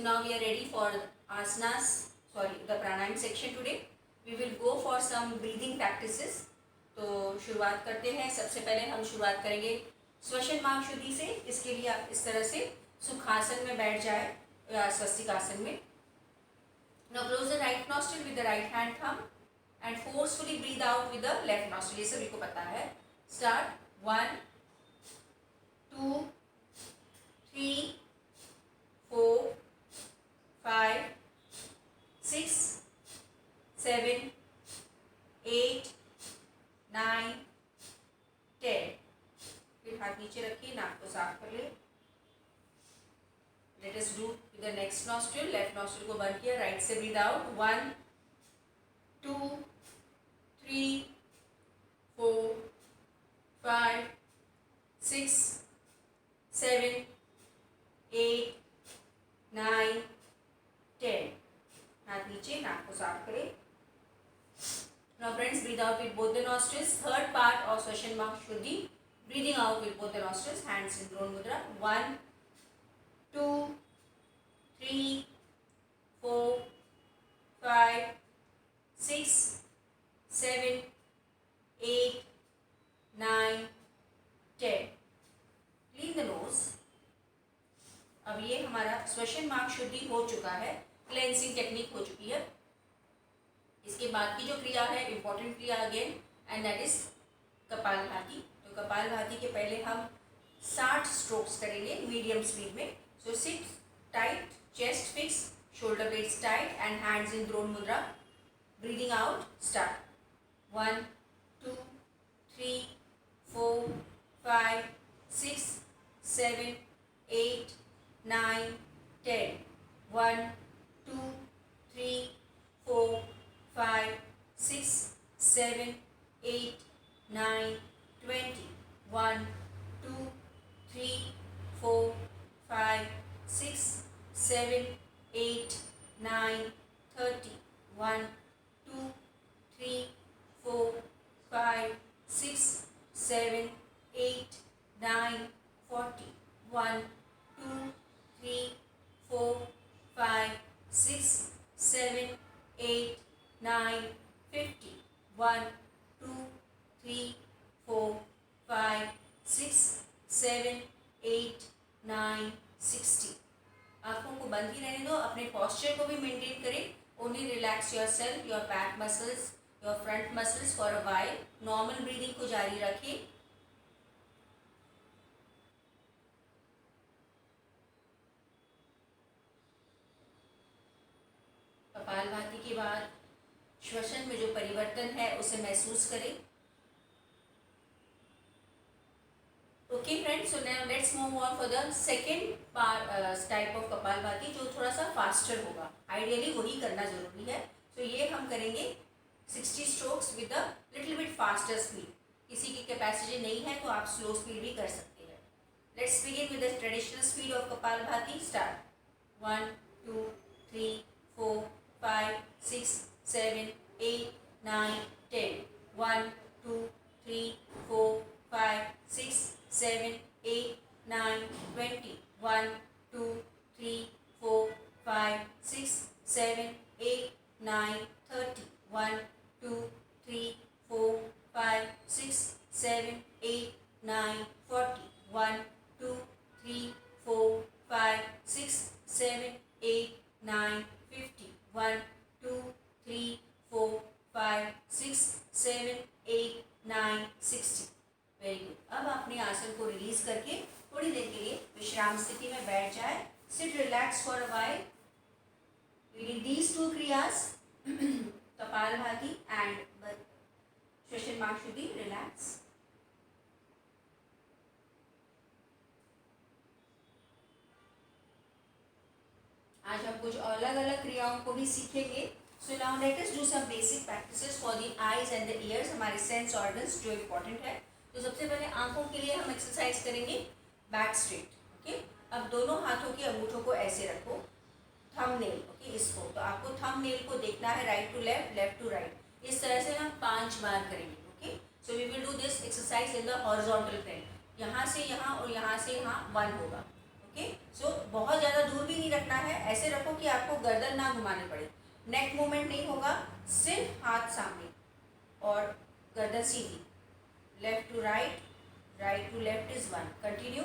now we are ready for asanas, the pranayam section today. We will go for some breathing practices. तो शुरुआत करते हैं. सबसे पहले हम शुरुआत करेंगे श्वसन मार्ग शुद्धि से. इसके लिए आप इस तरह से सुखासन में बैठ जाए या स्वस्तिकासन में. Now close the right nostril with the right hand thumb and forcefully breathe out with the left nostril. ये सभी को पता है. Start 1, 2, 3, 4, 5, 6, 7, 8, 9, 10. फिर हाथ नीचे रखिए, नाक को साफ कर ले. Let us do with the next nostril. Left nostril को बंद किया. Right से breathe out. 1, 2, 3, 4, 5, 6, 7, 8, 9, 10. हाथ नीचे, नाक को साफ करें. Now friends, breathe out with both the nostrils. Third part of Swashan Mak Shuddhi. Breathing out with both the nostrils. Hands in Drone Mudra. 1, 2, 3, 4, 5, 6, 7, 8, 9, 10. Clean the nose. अब ये हमारा श्वसन मार्ग शुद्धि हो चुका है. क्लेंसिंग टेक्निक हो चुकी है. इसके बाद की जो क्रिया है, इंपॉर्टेंट क्रिया again, and that is kapalbhati. तो कपालभाति के पहले हम 60 स्ट्रोक्स करेंगे मीडियम स्पीड में. So sit tight, chest fix, shoulder blades tight and hands in Drona mudra. Breathing out. Start. 1, 2, 3, 4, 5, 6, 7, 8, 9, 10. 1, 2, 3, 4, 5, 6, 7, 8, 9, 20. 1, 2, 3, 4, 5, 6, 7, 8, 9, 30. 1, 2, 3, 4, 5, 6, 7, 8, 9, 40. 1, 2, 3, 4, 5, 6, 7, 8, 9, 50. 1, 2, 3, 4, 5, 6, 7, 8, 9, 60. आँखों को बंद ही रहने दो. अपने पॉस्चर को भी मेंटेन करें. Only relax your self, your back muscles, your front muscles for a while. Normal breathing को जारी रखें. कपालभाति के बाद श्वसन में जो परिवर्तन है उसे महसूस करें. Okay friends, so now let's move on for the second type of kapalbhati, जो थोड़ा सा फास्टर होगा. आइडियली वही करना जरूरी है. सो ये हम करेंगे 60 strokes with a little bit faster speed. किसी की कैपेसिटी नहीं है तो आप स्लो स्पीड भी कर सकते हैं. Let's begin with the traditional speed of kapalbhati. Start. 1, 2, 3, 4, 5, 6, 7, 8, 9, 10. 1, 2, 3, 4, 5, 6, 7, 8, 9, 20. 1, 2, 3, 4, 5, 6, 7, 8, 9, 30. 1, 2, 3, 4, 5, 6, 7, 8, 9, 40. 1, 2, 3, 4, 5, 6, 7, 8, 9, 50. 1, 2, 3, 4, 5, 6, 7, 8, 9, 60. Very good. अब अपने आसन को रिलीज करके थोड़ी देर के लिए विश्राम स्थिति में बैठ जाए. Sit relax for a while. These two क्रियास, कपालभाति एंड श्वसन मार्ग शुद्धि. रिलैक्स. आज हम कुछ अलग अलग क्रियाओं को भी सीखेंगे. So now let us do some basic practices for the eyes and the ears, हमारे सेंस ऑर्गन्स जो इम्पोर्टेंट है. तो सबसे पहले आंखों के लिए हम एक्सरसाइज करेंगे बैक स्ट्रेट. ओके. अब दोनों हाथों के अंगूठों को ऐसे रखो. थंबनेल, ओके, इसको. तो आपको थंबनेल को देखना है right to left, left to right. इस तरह से हम 5 बार करेंगे. Okay. So we will do this exercise in the horizontal plane. यहाँ से यहाँ और यहाँ से यहाँ 1 होगा. ओके। सो बहुत ज़्यादा दूर भी नहीं रखना है, ऐसे रखो कि आपको गर्दन ना घुमानी पड़े, नेक मूवमेंट नहीं होगा, सिर्फ हाथ सामने और गर्दन सीधी, left to right, right to left is 1। Continue.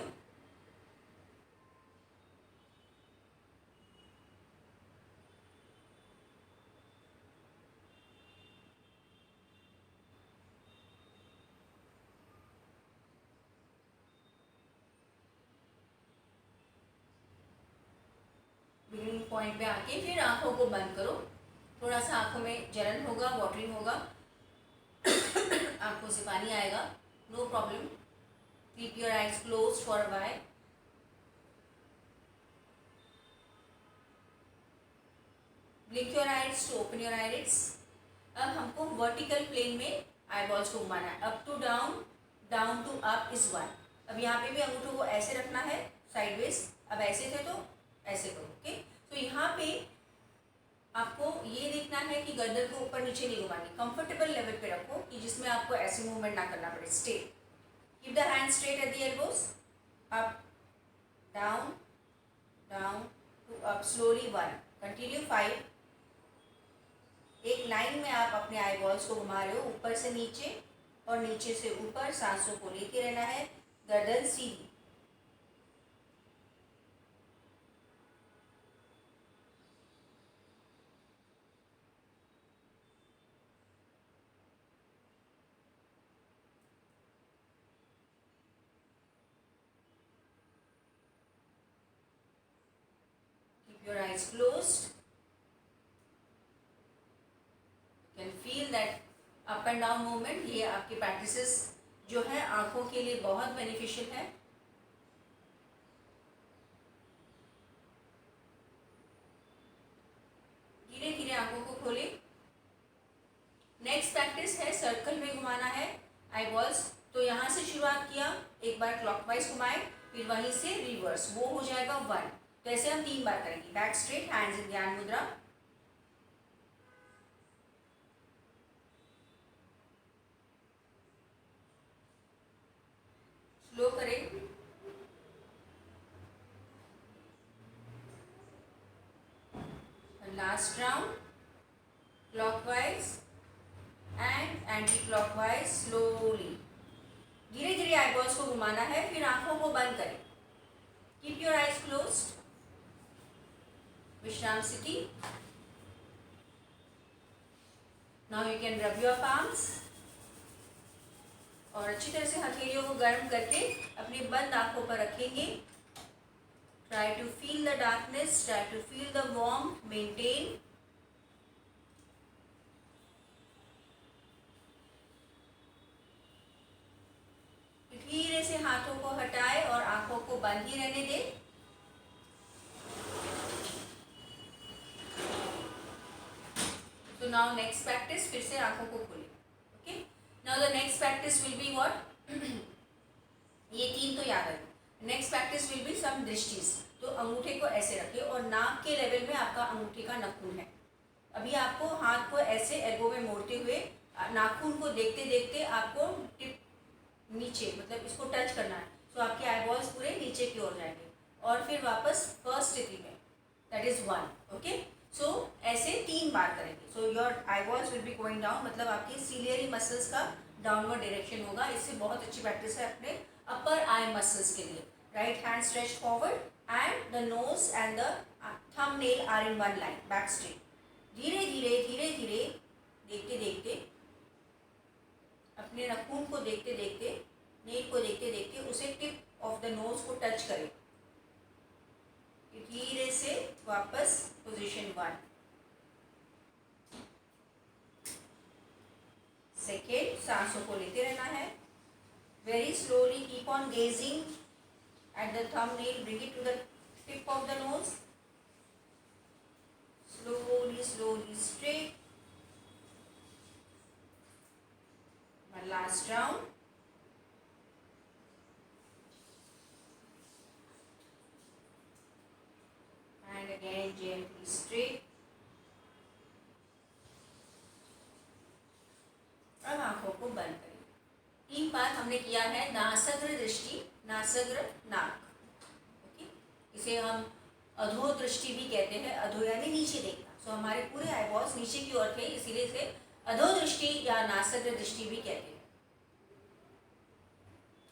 Beginning point पे आके फिर आंखों को बंद करो, थोड़ा सा आंखों में जलन होगा, वाटरिंग होगा, आंखों से पानी आएगा, no problem. Keep your eyes close for a while. Blink your eyes to open your eyelids. अब हमको वर्टिकल प्लेन में आई बॉल्स को घुमाना है, up to down, down to up is 1। अब यहाँ पे भी अंगूठों को ऐसे रखना है साइडवेज, अब ऐसे थे तो ऐसे करो, ओके। तो यहाँ पे आपको ये देखना है कि गर्दन को ऊपर नीचे नहीं घुमानी, कंफर्टेबल लेवल पे रखो कि जिसमें आपको ऐसे मूवमेंट ना करना पड़े। Straight, keep the hand straight at the elbows, up down, down to up, slowly 1। Continue 5। एक लाइन में आप अपने आई बॉल्स को घुमा रहे हो, ऊपर से नीचे और नीचे से ऊपर, सांसों को लेके रहना है, गर्दन सीधी। Keep your eyes closed. You can feel that up and down movement. ये आपकी प्रैक्टिसेस जो है आंखों के लिए बहुत बेनिफिशियल है। धीरे धीरे आंखों को खोले। नेक्स्ट प्रैक्टिस है सर्कल में घुमाना है आई बॉल्स। तो यहाँ से शुरुआत किया, एक बार क्लॉकवाइज घुमाए, फिर वहीं से रिवर्स, वो हो जाएगा 1। तो ऐसे हम 3 बार करेंगे। बैक स्ट्रेट, हैंड्स इन ध्यान मुद्रा। स्लो करें। Last round clockwise and anti clockwise, slowly. धीरे धीरे आईबॉल्स को घुमाना है, फिर आंखों को बंद करें। Keep your eyes closed. विश्राम स्थिति। Now you can rub your palms और अच्छी तरह से हथेलियों को गर्म करके अपनी बंद आंखों पर रखेंगे। Try to feel the darkness, try to feel the warmth, maintain. धीरे से हाथों को हटाए और आंखों को बंद ही रहने दें। तो नाउ नेक्स्ट प्रैक्टिस, फिर से आंखों को खोलें। Okay, now the next practice will be what, ये 3 तो याद रखें। Next practice will be some दृष्टिस। तो अंगूठे को ऐसे रखें और नाक के लेवल में आपका अंगूठे का नाखून है। अभी आपको हाथ को ऐसे एल्बो में मोड़ते हुए नाखून को देखते देखते आपको टिप नीचे, मतलब इसको टच करना है। तो आपके आईबॉल्स पूरे नीचे की ओर जाएंगे और फिर वापस फर्स्ट स्थिति में, दैट इज 1। ओके, सो ऐसे 3 बार करेंगे। So your eyeballs will be going down, मतलब आपके सीलियरी मसल्स का डाउनवर्ड डायरेक्शन होगा। इससे बहुत अच्छी प्रैक्टिस है अपने अपर आई मसल्स के लिए। Right hand stretch forward and the nose and the thumbnail are in one line, back straight. धीरे धीरे धीरे धीरे देखते देखते, अपने नाखून को देखते देखते, नेल को देखते देखते उसे टिप ऑफ द नोज को टच करें। धीरे से वापस पोजीशन 1। सेकेंड, सांसों को लेते रहना है। Very slowly keep on gazing at the thumbnail, bring it to the tip of the nose. Slowly, slowly straight. One last round. And again gently straight. अब आंखों को बंद करें। 3 बार हमने किया है नासाग्र दृष्टि, नासाग्र नाक। ओके, जिसे हम अधो दृष्टि भी कहते हैं, अधो यानी नीचे देखना। सो हमारे पूरे आईबॉल्स नीचे की ओर थे, इसीलिए इसे अधो दृष्टि या नासद्य दृष्टि भी कहते हैं।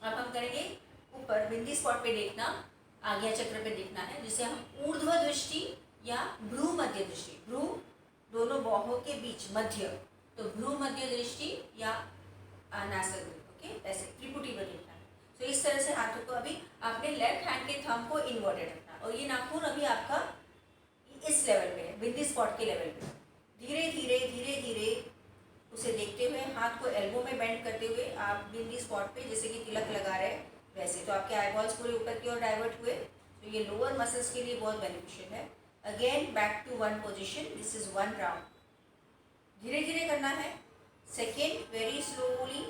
अब हम करेंगे ऊपर बिंदी स्पॉट पे देखना, आज्ञा चक्र पे देखना है, जिसे हम ऊर्ध्व दृष्टि या भ्रू मध्य दृष्टि, भ्रू दोनों बाहों के बीच मध्य, तो भ्रू मध्य दृष्टि या नासद्य, ओके, ऐसे त्रिपुटी पर देखना है। तो इस तरह से हाथों को अभी आपने लेफ्ट हैंड के थंब को इन्वर्टेड रखना, और ये नाखून अभी आपका इस लेवल पे है, बिंदी स्पॉट के लेवल पे। धीरे धीरे धीरे धीरे उसे देखते हुए, हाथ को एल्बो में बेंड करते हुए आप बिंदी स्पॉट पे जैसे कि तिलक लगा रहे हैं वैसे, तो आपके आईबॉल्स पूरे ऊपर की ओर डाइवर्ट हुए, तो ये लोअर मसल्स के लिए बहुत बेनिफिशियल है। Again back to one position, this is one round. धीरे धीरे करना है। सेकेंड, वेरी स्लोली,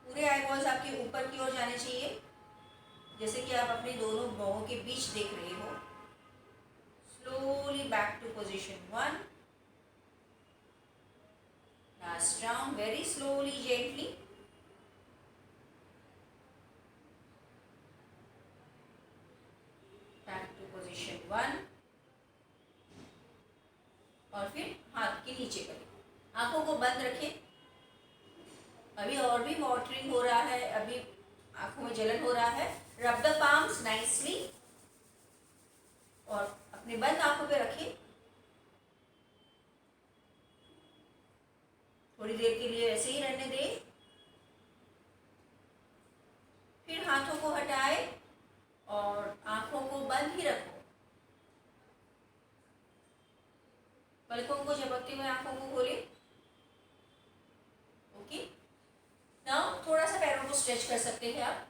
पूरे आईबॉल्स आपके ऊपर की ओर जाने चाहिए, जैसे कि आप अपने दोनों बाहों के बीच देख रहे हो। Slowly back to position one. Last round, very slowly, gently. Back to position one. और फिर हाथ के नीचे करें, आंखों को बंद रखें। अभी और भी वाटरिंग हो रहा है, अभी आंखों में जलन हो रहा है। रब द पाम्स नाइसली और अपने बंद आंखों पे रखें। थोड़ी देर के लिए ऐसे ही रहने दें, फिर हाथों को हटाए और आंखों को बंद ही रखो। पलकों को झपकते हुए आंखों को खोले। ओके, नाउ थोड़ा सा पैरों को स्ट्रेच कर सकते हैं आप।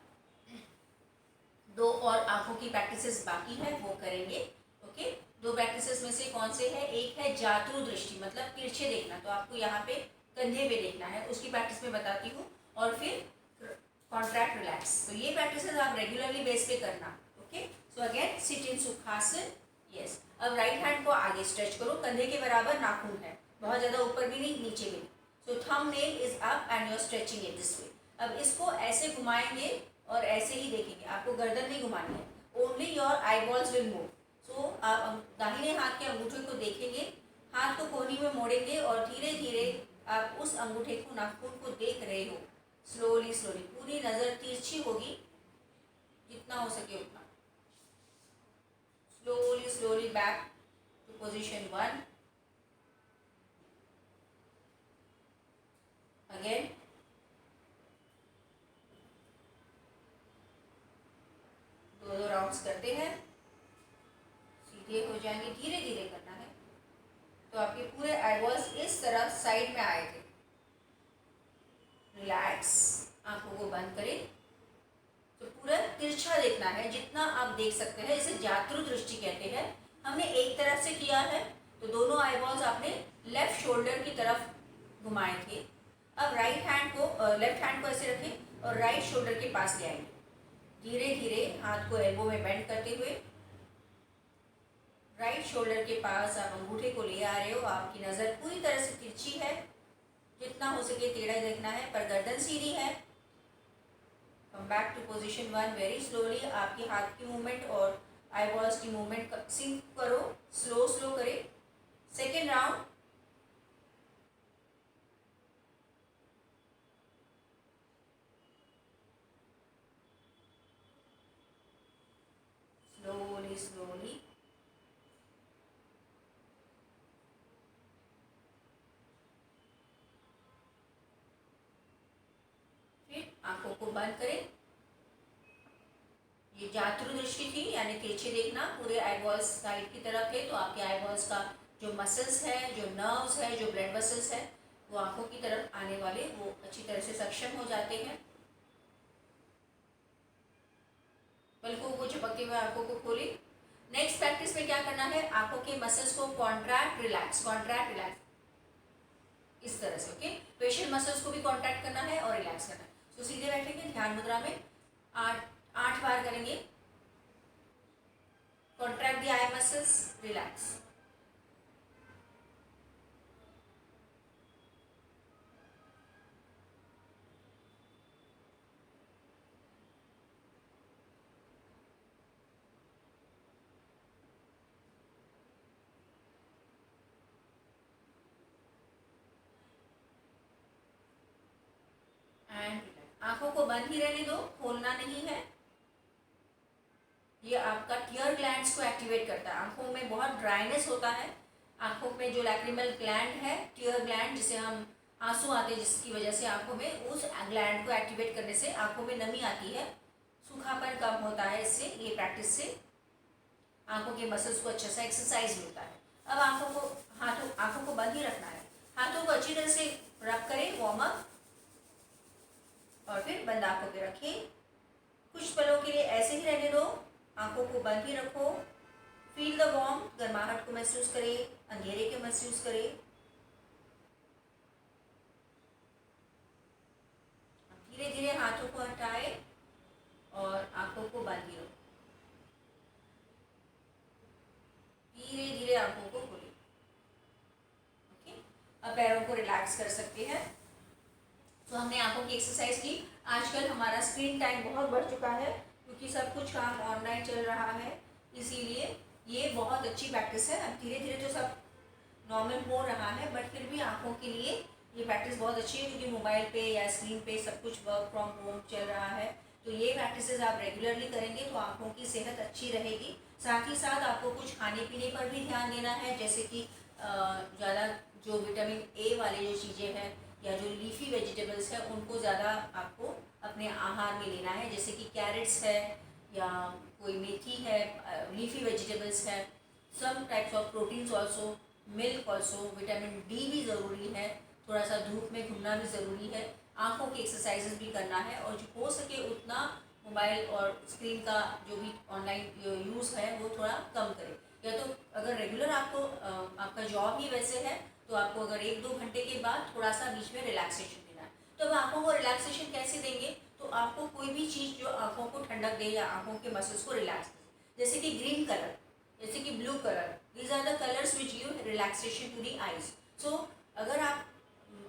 दो और आंखों की प्रैक्टिसेस बाकी है, वो करेंगे। ओके, दो प्रैक्टिसेस में से कौन से है? एक है जातु दृष्टि, मतलब तिरछे देखना, तो आपको यहाँ पे कंधे पे देखना है, उसकी प्रैक्टिस में बताती हूँ। और फिर कॉन्ट्रैक्ट रिलैक्स, तो ये प्रैक्टिसेस आप रेगुलरली बेस पे करना। Okay, so again sit in sukhasana. Yes, अब राइट हैंड को आगे स्ट्रेच करो, कंधे के बराबर नाखून है, बहुत ज़्यादा ऊपर भी नहीं नीचे भी नहीं। So thumb nail is up and you are stretching it this way. अब इसको ऐसे घुमाएंगे और ऐसे ही देखेंगे, आपको गर्दन नहीं घुमानी है, only your eyeballs will move. So आप दाहिने हाथ के अंगूठे को देखेंगे, हाथ को कोहनी में मोड़ेंगे और धीरे धीरे आप उस अंगूठे को, नाखून को देख रहे हो। स्लोली स्लोली, पूरी नज़र तिरछी होगी, जितना हो सके उतना। Slowly slowly back to position one. Again दो राउंड्स करते हैं, सीधे हो जाएंगे, धीरे धीरे करना है। तो आपके पूरे आईबॉल्स इस तरफ साइड में आए थे। रिलैक्स, आंखों को बंद करें, तो पूरा तिरछा देखना है, जितना आप देख सकते हैं, इसे जातृ दृष्टि कहते हैं। हमने एक तरफ से किया है, तो दोनों आईबॉल्स आपने लेफ्ट शोल्डर की तरफ घुमाए थे। अब राइट हैंड को, लेफ्ट हैंड को ऐसे रखें और राइट शोल्डर के पास ले आएंगे। धीरे धीरे हाथ को एल्बो में बेंड करते हुए राइट शोल्डर के पास आप अंगूठे को ले आ रहे हो। आपकी नज़र पूरी तरह से तिरछी है, जितना हो सके टेढ़ा देखना है, पर गर्दन सीधी है। Come back to position one very slowly. आपके हाथ की मूवमेंट और आईबॉल्स की मूवमेंट सिंक करो, स्लो स्लो करें। Second round, slowly slowly. फिर आंखों को बंद करें। ये जातृ दृष्टि थी, यानी तिरछे देखना, पूरे आईबॉल्स साइड की तरफ है, तो आपके आईबॉल्स का जो मसल्स है, जो नर्व्स है, जो ब्लड वेसल्स है, वो आंखों की तरफ आने वाले, वो अच्छी तरह से सक्षम हो जाते हैं। पलकों को झपकते हुए आंखों को खोले। नेक्स्ट प्रैक्टिस में क्या करना है? आंखों के मसल्स को कॉन्ट्रैक्ट रिलैक्स, कॉन्ट्रैक्ट रिलैक्स, इस तरह से। ओके, फेशियल मसल्स को भी कॉन्ट्रैक्ट करना है और रिलैक्स करना है। तो सीधे बैठेंगे, ध्यान मुद्रा में 8 बार करेंगे। Contract the eye muscles, relax. बंद ही रहने दो, खोलना नहीं है। ये आपका टीयर ग्लैंड्स को एक्टिवेट करता है। आंखों में बहुत ड्राइनेस होता है, आंखों में जो लैक्रिमल ग्लैंड है, टीयर ग्लैंड, जिसे हम आंसू आते हैं जिसकी वजह से आंखों में, उस ग्लैंड को एक्टिवेट करने से आंखों में नमी आती है, सूखापन कम होता है। इससे, ये प्रैक्टिस से आंखों के मसल्स को अच्छा सा एक्सरसाइज मिलता है। अब आंखों को बंद ही रखना है। हाथों को अच्छी तरह से रब करें, वार्म अप, और फिर बंद आंखों पे रखें। कुछ पलों के लिए ऐसे ही रहने दो, आंखों को बंद ही रखो। फील द वार्म, गर्माहट को महसूस करें, अंधेरे को महसूस करें। धीरे धीरे हाथों को हटाए और आंखों को बंद ही रखो। धीरे धीरे आंखों को खोलें। ओके, अब पैरों को रिलैक्स कर सकते हैं। तो हमने आंखों की एक्सरसाइज की। आजकल हमारा स्क्रीन टाइम बहुत बढ़ चुका है क्योंकि सब कुछ काम ऑनलाइन चल रहा है, इसीलिए ये बहुत अच्छी प्रैक्टिस है। अब धीरे धीरे तो सब नॉर्मल हो रहा है, बट फिर भी आंखों के लिए ये प्रैक्टिस बहुत अच्छी है क्योंकि मोबाइल पे या स्क्रीन पे सब कुछ वर्क फ्रॉम होम चल रहा है। तो ये प्रैक्टिसेस आप रेगुलरली करेंगे तो आंखों की सेहत अच्छी रहेगी। साथ ही साथ आपको कुछ खाने पीने पर भी ध्यान देना है, जैसे कि ज़्यादा जो विटामिन ए वाले जो चीज़ें हैं या जो लीफी वेजिटेबल्स है उनको ज़्यादा आपको अपने आहार में लेना है, जैसे कि कैरेट्स है या कोई मेथी है, लीफी वेजिटेबल्स है, some types of proteins also, milk also, vitamin D भी ज़रूरी है, थोड़ा सा धूप में घूमना भी ज़रूरी है, आंखों की एक्सरसाइजेस भी करना है, और जो हो सके उतना मोबाइल और स्क्रीन का जो भी ऑनलाइन यूज़ है वो थोड़ा कम करें। या तो अगर रेगुलर आपको आपका जॉब ही वैसे है तो आपको अगर 1-2 घंटे के बाद थोड़ा सा बीच में रिलैक्सेशन देना है। तो अब आंखों को रिलैक्सेशन कैसे देंगे? तो आपको कोई भी चीज़ जो आंखों को ठंडक दे या आंखों के मसल्स को रिलैक्स दे, जैसे कि ग्रीन कलर, जैसे कि blue colour, these are the colours which give relaxation to the eyes. So अगर आप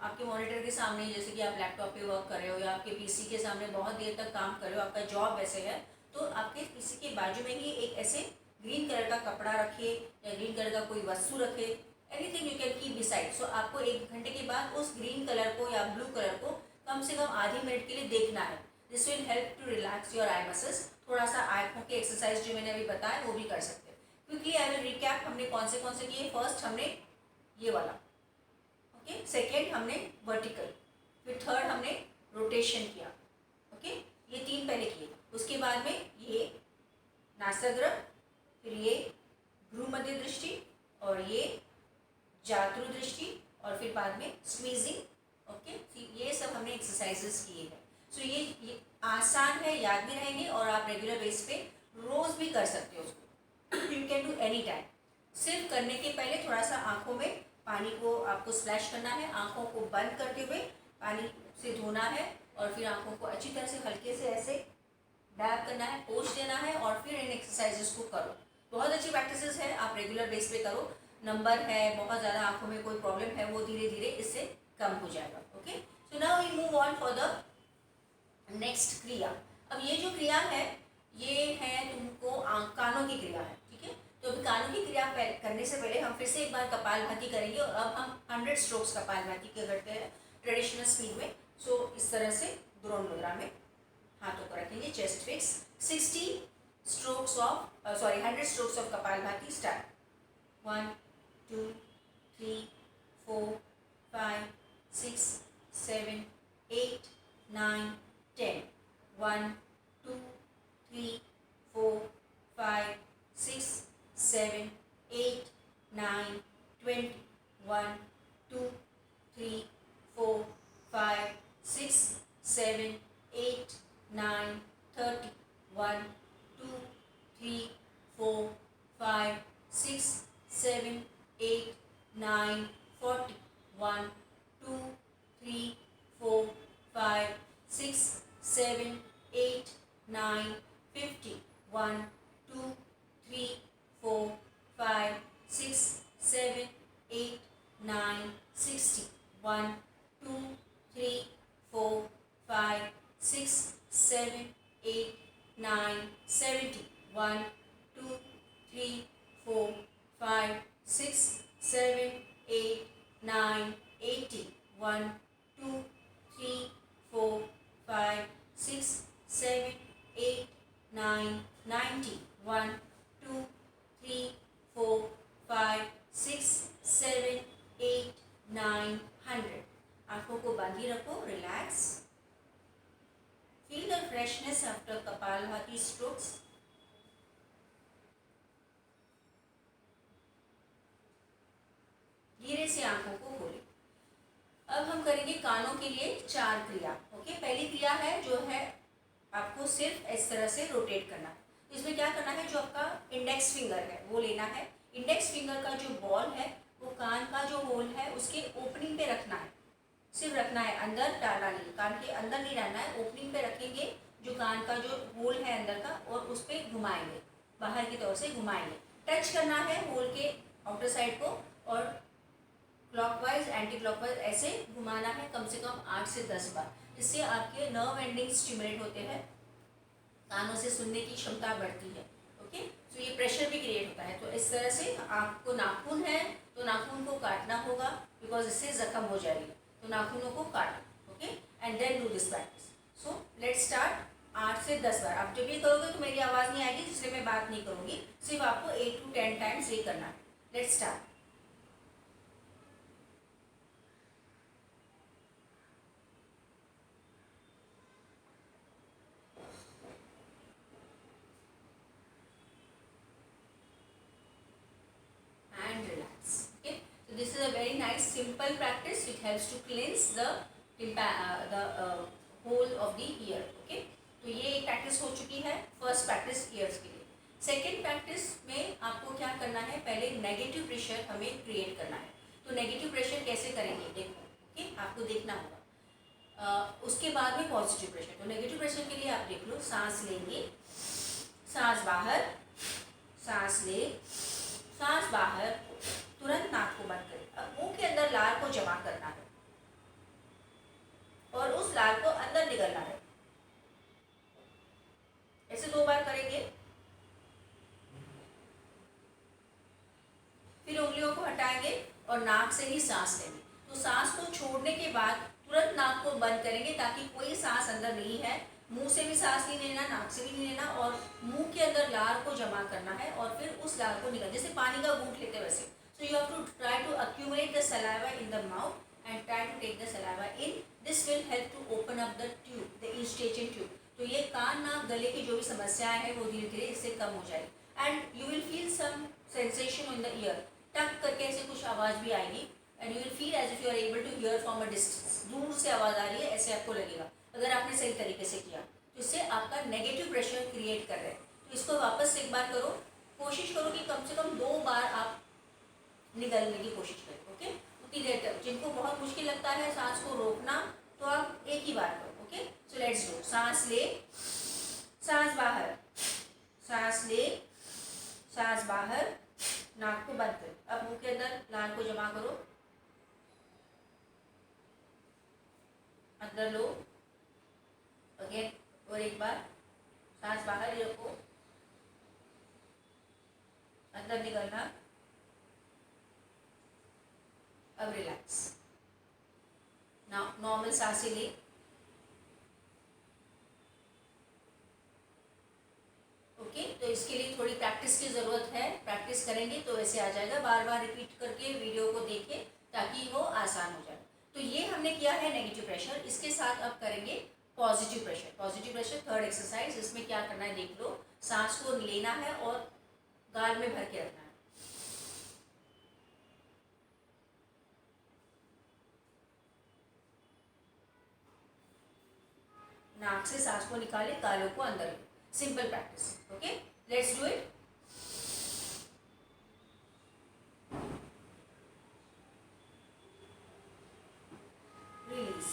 आपके मॉनिटर के सामने, जैसे कि आप लैपटॉप पे वर्क कर रहे हो या आपके पीसी के सामने बहुत देर तक काम कर रहे हो, आपका जॉब वैसे है, तो आपके पीसी के बाजू में ही एक ऐसे ग्रीन कलर का कपड़ा रखिए या ग्रीन कलर का कोई वस्तु रखे, anything you can keep beside. So आपको 1 घंटे के बाद उस ग्रीन कलर को या ब्लू कलर को कम से कम आधी मिनट के लिए देखना है। This will help to relax your eye muscles. थोड़ा सा आंखों की एक्सरसाइज जो मैंने अभी बताया वो भी कर सकते हैं। क्विकली आई विल रिकैप, हमने कौन से किए। फर्स्ट हमने ये वाला, ओके, सेकेंड हमने वर्टिकल, फिर थर्ड हमने रोटेशन किया, ओके, ये 3 पहले किए। उसके बाद में ये नासाग्र, फिर ये भ्रू मध्य दृष्टि और ये जातु दृष्टि, और फिर बाद में स्क्वीजिंग, ओके। ये सब हमने एक्सरसाइजेस किए हैं। सो ये आसान है, याद भी रहेंगे और आप रेगुलर बेस पे रोज भी कर सकते हो उसको। You can do any time. सिर्फ करने के पहले थोड़ा सा आंखों में पानी को आपको स्प्लैश करना है, आंखों को बंद करते हुए पानी से धोना है, और फिर आंखों को अच्छी तरह से हल्के से ऐसे डैब करना है, पोंछ देना है, और फिर इन एक्सरसाइजेस को करो। बहुत अच्छी प्रैक्टिसेस है, आप रेगुलर बेस पे करो। नंबर है, बहुत ज़्यादा आंखों में कोई प्रॉब्लम है, वो धीरे धीरे इससे कम हो जाएगा। Okay, so now we move on for the next क्रिया। अब ये जो क्रिया है ये है तुमको कानों की क्रिया है, ठीक है। तो अभी कानों की क्रिया करने से पहले हम फिर से एक बार कपालभाति करेंगे, और अब हम 100 स्ट्रोक्स कपालभाति के करते हैं ट्रेडिशनल स्पीड में। सो इस तरह से द्रोण मुद्रा में हाथों को रखेंगे, chest fix. 100 strokes of kapalbhati start. 1 2 3 4 5 6 7 8 9 10। 1 2 3 4 5 6 7 8 9 20। 1 2 3 4 5 6 7 8 9 30। 1 2 3 4 5 6 7 8 9 40। 1 2 3 4 5 6 7 8 9 50। 1 2 3 4 5 6 7 8 9 60। 1 2 3 4 5 6 7 8 9 70। 1 2 3 4 5 6 7 8 9 80। 1 2 3 4 5 6 1 2 3 4 5 6 7 8 9 100। आंखों को बांधी रखो, relax, feel the freshness after kapalbhati strokes. धीरे से आंखों को खोलें। अब हम करेंगे कानों के लिए 4 क्रिया। ओके, पहली क्रिया है जो है आपको सिर्फ इस तरह से रोटेट करना है। तो इसमें क्या करना है, जो आपका इंडेक्स फिंगर है वो लेना है। इंडेक्स फिंगर का जो बॉल है वो कान का जो होल है उसके ओपनिंग पे रखना है, सिर्फ रखना है, अंदर डालना नहीं, कान के अंदर नहीं डालना है, ओपनिंग पे रखेंगे जो कान का जो होल है अंदर का, और उस पर घुमाएंगे, बाहर की तरफ से घुमाएंगे। टच करना है होल के आउटर साइड को और क्लॉकवाइज एंटी क्लॉकवाइज ऐसे घुमाना है कम से कम 8 से 10 बार। इससे आपके नर्व एंडिंग स्टिमुलेट होते हैं, कानों से सुनने की क्षमता बढ़ती है। ओके, तो ये प्रेशर भी क्रिएट होता है। तो इस तरह से आपको नाखून है तो नाखून को काटना होगा, बिकॉज इससे जख्म हो जाएगी, तो नाखूनों को काटो। Okay, and then do this practice. So let's start. 8 से 10 बार आप जब ये करोगे तो मेरी आवाज़ नहीं आएगी, जिससे मैं बात नहीं करूँगी, सिर्फ आपको 8 to 10 टाइम्स ये करना है। Let's start. And relax. Okay, so this is a very nice simple practice. It helps to cleanse the whole of the ear. Okay, तो ये एक प्रैक्टिस हो चुकी है, फर्स्ट प्रैक्टिस ईयर्स के लिए। सेकेंड प्रैक्टिस में आपको क्या करना है, पहले नेगेटिव प्रेशर हमें क्रिएट करना है। तो नेगेटिव प्रेशर कैसे करेंगे देखो। ओके, आपको देखना होगा। उसके बाद में पॉजिटिव प्रेशर। तो नेगेटिव प्रेशर के लिए आप देख लो, सांस लेंगे, सांस बाहर, सांस ले, सांस बाहर, तुरंत नाक को बंद करें। अब मुंह के अंदर लार को जमा करना है और उस लार को अंदर निकलना है। ऐसे 2 बार करेंगे। फिर उंगलियों को हटाएंगे और नाक से ही सांस लेंगे। तो सांस को छोड़ने के बाद तुरंत नाक को बंद करेंगे, ताकि कोई सांस अंदर नहीं है। मुंह से भी सांस नहीं लेना, नाक से भी नहीं लेना, और मुंह के अंदर लार को जमा करना है और फिर उस लार को निकल, जैसे पानी का घूंट लेते वैसे। So you have to try to accumulate the saliva in the mouth and try to take the saliva in. This will help to open up the tube, the eustachian tube. तो ये कान नाक गले की जो भी समस्याएं हैं वो धीरे धीरे इससे कम हो जाएगी। And you will feel some sensation in the ear, टक करके ऐसे कुछ आवाज़ भी आएगी, and you will feel as if you are able to hear from a distance. दूर से आवाज़ आ रही है ऐसे आपको लगेगा, अगर आपने सही तरीके से किया। तो इससे आपका नेगेटिव प्रेशर क्रिएट कर रहे हैं। तो इसको वापस एक बार करो, कोशिश करो कि कम से कम 2 बार आप निकलने की कोशिश करें। ओके, उतनी देर तक। जिनको बहुत मुश्किल लगता है सांस को रोकना, तो आप एक ही बार करो। Okay, so let's do. सांस ले, सांस बाहर, सांस ले, सांस बाहर, नाक को बंद करो। अब मुंह के अंदर लार को जमा करो, अंदर लो, अगेन, और एक बार सांस बाहर ही रखो, अंदर निकलना। अब रिलैक्स, नॉर्मल सांसें ले। ओके, तो इसके लिए थोड़ी प्रैक्टिस की ज़रूरत है। प्रैक्टिस करेंगे तो ऐसे आ जाएगा। बार बार रिपीट करके वीडियो को देखें ताकि वो आसान हो जाए। तो ये हमने किया है नेगेटिव प्रेशर। इसके साथ अब करेंगे positive pressure. Positive pressure third exercise. इसमें क्या करना है देख लो। सांस को लेना है और गाल में भर के रखना है। नाक से सांस को निकाले, गालों को अंदर ले। Simple practice. Okay, let's do it. Release,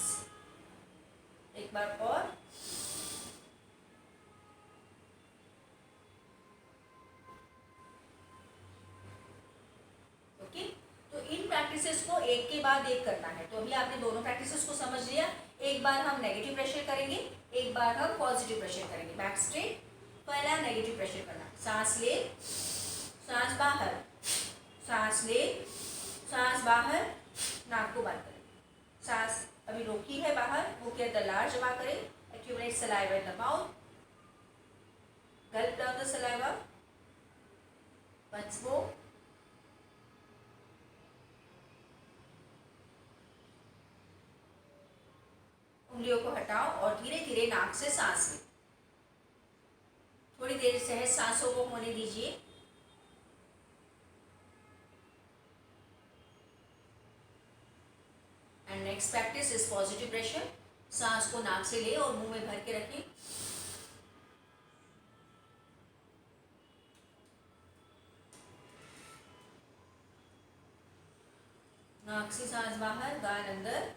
एक बार और। ओके, तो इन प्रैक्टिसेस को एक के बाद एक करना है। तो अभी आपने दोनों प्रैक्टिसेस को समझ लिया। एक बार हम नेगेटिव प्रेशर करेंगे, एक बार हम पॉजिटिव प्रेशर करेंगे। बैक स्ट्रेट, पहला नेगेटिव प्रेशर करना। सांस ले, सांस बाहर, सांस ले, सांस बाहर, नाक को बंद करें। सांस अभी रोकी है बाहर, मुंह के अंदर लार जमा करें। Accumulate saliva in the mouth, Gulp down the saliva. Once more. उंगलियों को हटाओ और धीरे धीरे नाक से सांस लें। थोड़ी देर सहज सांसों को होने दीजिए। And next practice is positive pressure. सांस को नाक से ले और मुंह में भर के रखें। नाक से सांस बाहर, गाल अंदर।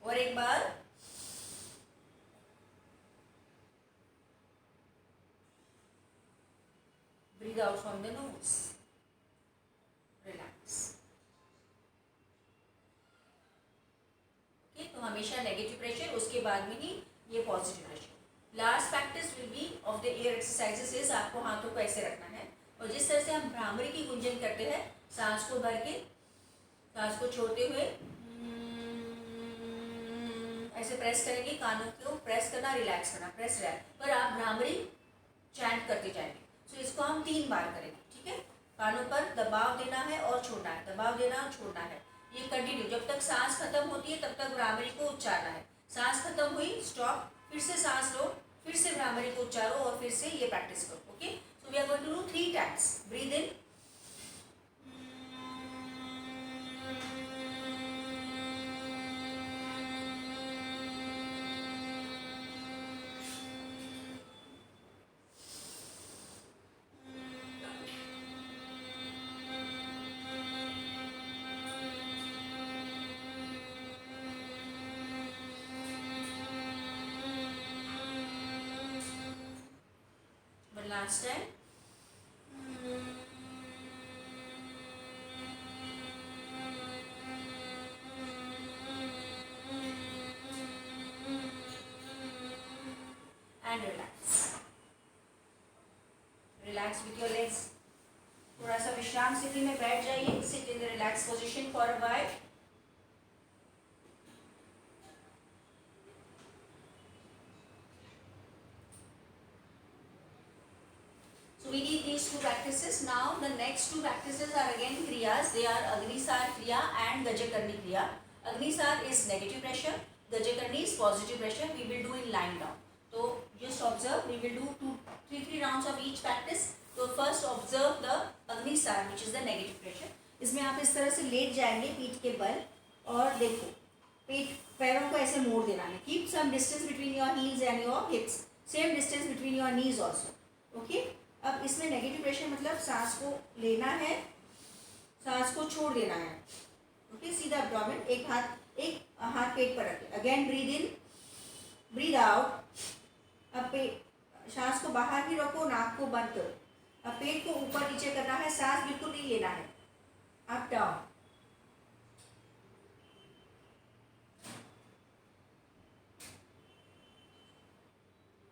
और एक बार। Breathe out from the nose. Relax. Okay, तो हमेशा नेगेटिव प्रेशर, उसके बाद में ही ये positive pressure. Last practice will be of the air exercises is आपको हाथों को ऐसे रखना है और जिस तरह से हम भ्रामरी की गुंजन करते हैं, सांस को भर के, सांस को छोड़ते हुए ऐसे प्रेस करेंगे। कानों को प्रेस करना, रिलैक्स करना, प्रेस रिलैक्स, पर आप भ्रामरी चैंट करते जाएंगे। सो इसको हम 3 बार करेंगे, ठीक है। कानों पर दबाव देना है और छोड़ना है, दबाव देना और छोड़ना है। ये कंटिन्यू, जब तक सांस खत्म होती है तब तक भ्रामरी को उच्चारना है। सांस खत्म हुई, स्टॉप, फिर से सांस लो, फिर से भ्रामरी को उच्चारो और फिर से ये प्रैक्टिस करो। Okay, so we are going to do 3 times. Breathe in, last time. And relax. Relax with your legs. थोड़ा सा विश्राम स्थिति में बैठ जाइए. Sit in the relaxed position for a while. So we did these 2 practices. Now the next 2 practices are again kriyas. They are Agnisar Kriya and Gajakarni Kriya. Agnisar is negative pressure. Gajakarni is positive pressure. We will do in lying down. So just observe. We will do 3 rounds of each practice. So first observe the Agnisar, which is the negative pressure. इसमें आप इस तरह से late जाएंगे पीठ के बल और देखो पीठ पैरों को ऐसे मोड़ देना है. Keep some distance between your heels and your hips. Same distance between your knees also. Okay. अब इसमें नेगेटिव प्रेशर मतलब सांस को लेना है, सांस को छोड़ देना है. ओके, सीधा एब्डोमेन, एक हाथ पेट पर रखें. Again breathe in, breathe out. अब सांस को बाहर ही रखो, नाक को बंद करो. अब पेट को ऊपर नीचे करना है, सांस बिल्कुल नहीं लेना है. Up down.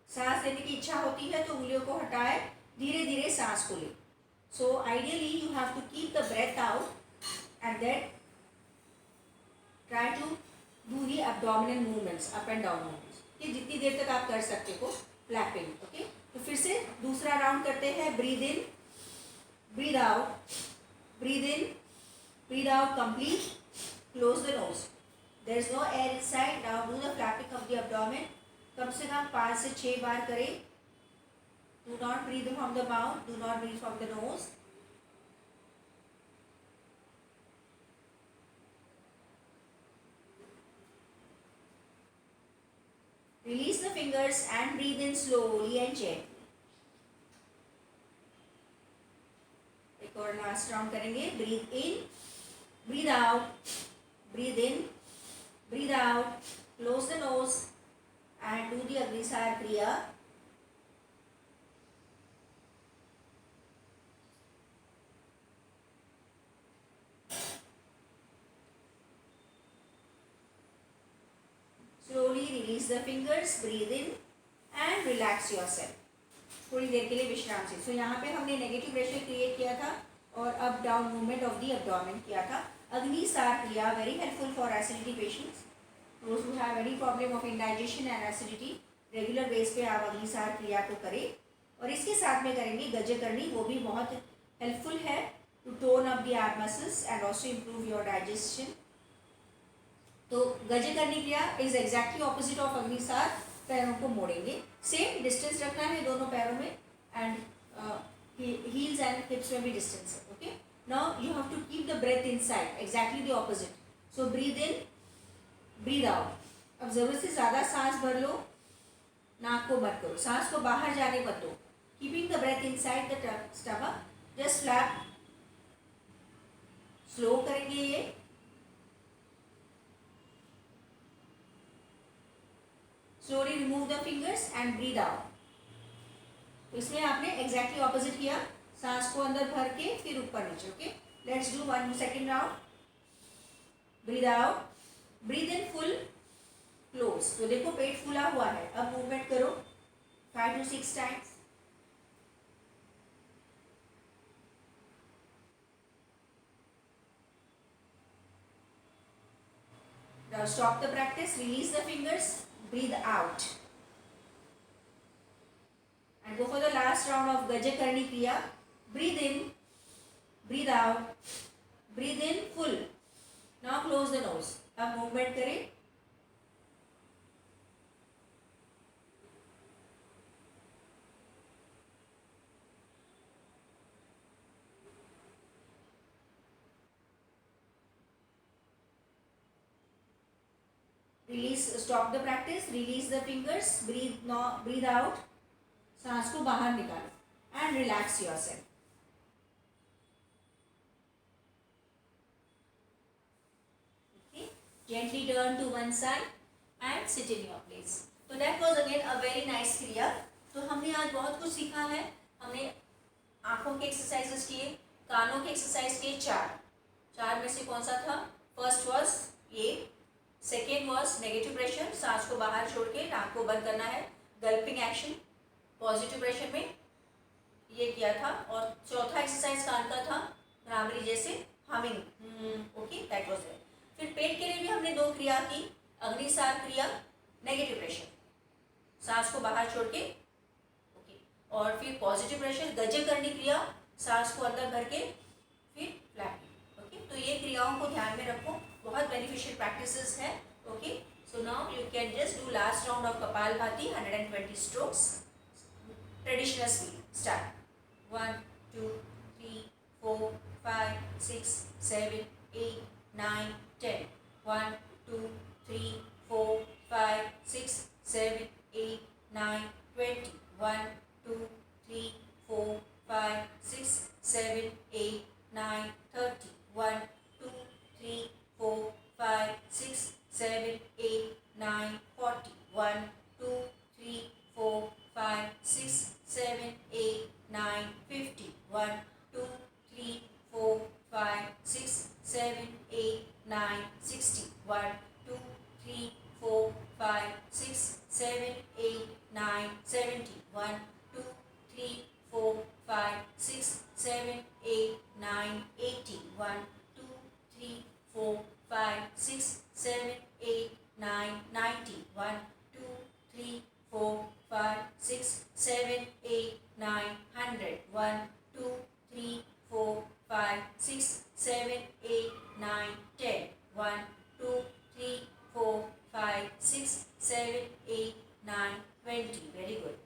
सांस लेने की इच्छा होती है तो उंगलियों को हटाए, धीरे धीरे सांस को ले. So ideally you have to keep the breath out and then try to do the abdominal movements, up and down movements. ये जितनी देर तक आप कर सकते हो फ्लैपिंग. ओके, तो फिर से दूसरा राउंड करते हैं. Breathe in, breathe out, breathe in, breathe out complete. Close the nose. There is no air inside. Now do the flapping of the abdomen. कम से कम 5 से 6 बार करें. Do not breathe from the mouth. Do not breathe from the nose. Release the fingers and breathe in slowly and gently. एक और last round करेंगे. Breathe in, breathe out, breathe in, breathe out. Close the nose and do the Agnisar Kriya. Slowly release the fingers, breathe in and relax yourself. थोड़ी देर के लिए विश्राम से. सो यहाँ पे हमने नेगेटिव प्रेशर क्रिएट किया था और up down movement of the abdomen किया था. Agnisar Kriya, very helpful for acidity patients. Those who have any problem of indigestion and acidity, regular base पे आप अग्निसार क्रिया को करें। और इसके साथ में करेंगे गजकरणी, वो भी बहुत हेल्पफुल है to tone up the ab muscles and also improve your digestion. तो गजकरणी क्रिया इज एग्जैक्टली ऑपोजिट ऑफ अग्निसार। पैरों को मोड़ेंगे, सेम डिस्टेंस रखना है दोनों पैरों में, एंड हील्स एंड हिप्स में भी डिस्टेंस है। Okay, now you have to keep the breath inside, exactly the opposite. So breathe in, breathe out. अब जरूरत से ज्यादा सांस भर लो, नाक को बंद करो, सांस को बाहर जाने मत दो। Keeping the breath inside the stomach, just flap. Slow करेंगे ये। Slowly remove the fingers and breathe out. इसमें आपने एग्जैक्टली ऑपोजिट किया, सांस को अंदर भर के फिर ऊपर नीचे। Okay, let's do 1 second round. Breathe out, breathe in full, close. तो देखो पेट फूला हुआ है। अब मूवमेंट करो 5 to 6 times. Now stop the practice, release the fingers, breathe out. And go for the last round of Gajakarni Kriya. Breathe in, breathe out, breathe in full. Now close the nose. अब movement करें। Release, stop the practice, release the fingers, breathe out. सांस को बाहर निकालो and relax yourself. Okay, gently turn to one side and sit in your place. So that was again a very nice kriya. तो हमने आज बहुत कुछ सीखा है। हमने आंखों के एक्सरसाइजेस किए, कानों के एक्सरसाइज किए, चार में से कौन सा था? फर्स्ट वॉज ये, सेकेंड वॉज नेगेटिव प्रेशर, सांस को बाहर छोड़ के नाक को बंद करना है, गल्पिंग एक्शन। पॉजिटिव प्रेशर में ये किया था। और चौथा एक्सरसाइज कान का था, भ्रामरी जैसे humming. Okay, that was it. फिर पेट के लिए भी हमने 2 क्रिया की, अग्निसार क्रिया, नेगेटिव प्रेशर, सांस को बाहर छोड़ के। ओके, और फिर पॉजिटिव प्रेशर, गजकरणी क्रिया, सांस को अंदर भर के फिर फ्लैपिंग। ओके, तो ये क्रियाओं को ध्यान में रखो, बहुत बेनिफिशियल प्रैक्टिसेस है। Okay, so now you can just do last round of kapalbhati, 120 strokes, traditional speed. Start. 1 2 3 4 5 6 7 8 9 10. 1 2 3 4 5 6 7 8 9 20. 1 2 3 4 5 6 7 8 9 30. 1 2 3 4 5 6 7 8 9 40. 1 2 3 4 5 6 7 8 9 50. 1 2 3 4 5 6 7 8 9 60. 1 2 3 4 5 6 7 8 9 70. 1 2 3 4 5 6 7 8 9 80. 1 2 3 4 5 6 7 8 9 90. 1 2 3 4 5 6 7 8 9 100. 1 2 3 4 5 6 7 8 9 10. 1 2 3 4 5 6 7 8 9 20. Very good.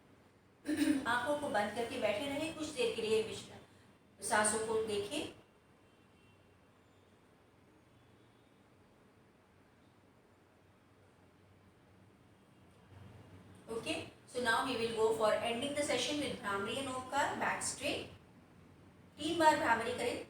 आंखों को बंद करके बैठे रहे, कुछ देर के लिए विश्राम, सांसों को देखें। Okay, so now we will go for ending the session with Bhramari and Omkar, back straight. 3 बार भ्रामरी करें।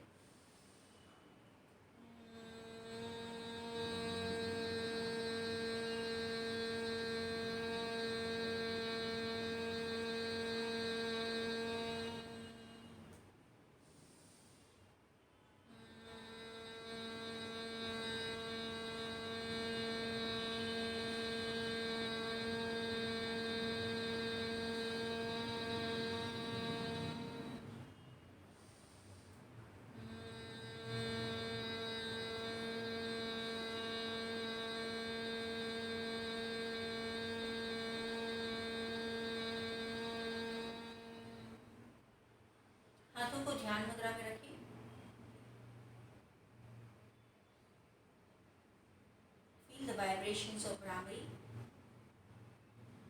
हाथों को ध्यान मुद्रा में रखिए। Feel the vibrations of Brahmari.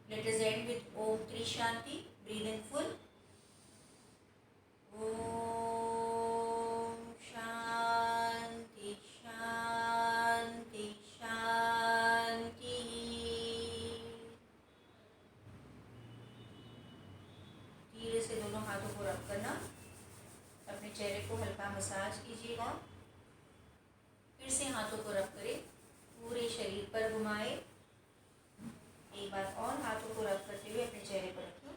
Let us end with Om Tri Shanti. Breathe in full. Om Shanti Shanti Shanti. धीरे से दोनों हाथों को रब करना, अपने चेहरे को हल्का मसाज कीजिएगा। फिर से हाथों को रब करें, पूरे शरीर पर घुमाए। एक बार और हाथों को रब करते हुए अपने चेहरे पर रखिए।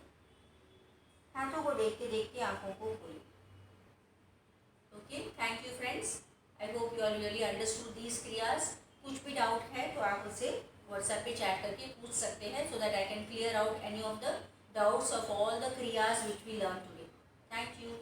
हाथों को देखते देखते आंखों को खोलिए। Okay, thank you friends. I hope you all really understood these क्रियाज। कुछ भी डाउट है तो आप उससे व्हाट्सएप पे चैट करके पूछ सकते हैं, so that I can clear out any of the doubts of all the kriyas which we learned today. Thank you.